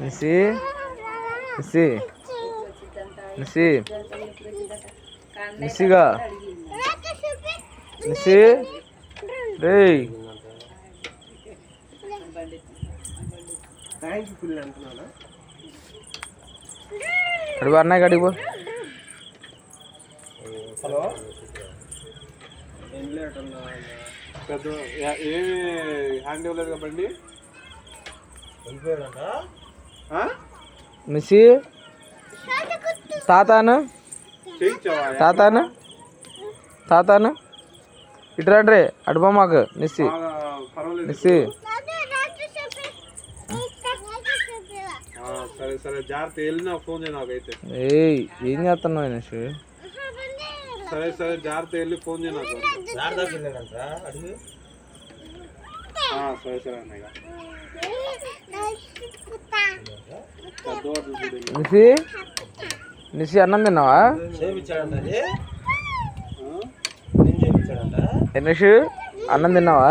నిసి నిసి నిసి నిసిగా నిసి రేయ్ అడుగు అన్నయ్య అడిగి పో. హలో పెద్ద ఏమి హ్యాండ్ ఇవ్వలేదు కాబట్టి నిసి తాతాను తాతాను తాతాను ఇటు రండి అడుపా మాకు నిసి నిసి సరే సరే జాగ్రత్త వెళ్ళినా ఫోన్ చేయ నాకైతే. ఏయ్ ఏం చేస్తున్నావు నిసి? సరే సరే జాగ్రత్త వెళ్ళి ఫోన్ చేయ నాకు. సరే సరే అన్నయ్య నిసి నిసి అన్నం తిన్నావా? నిషి అన్నం తిన్నావా?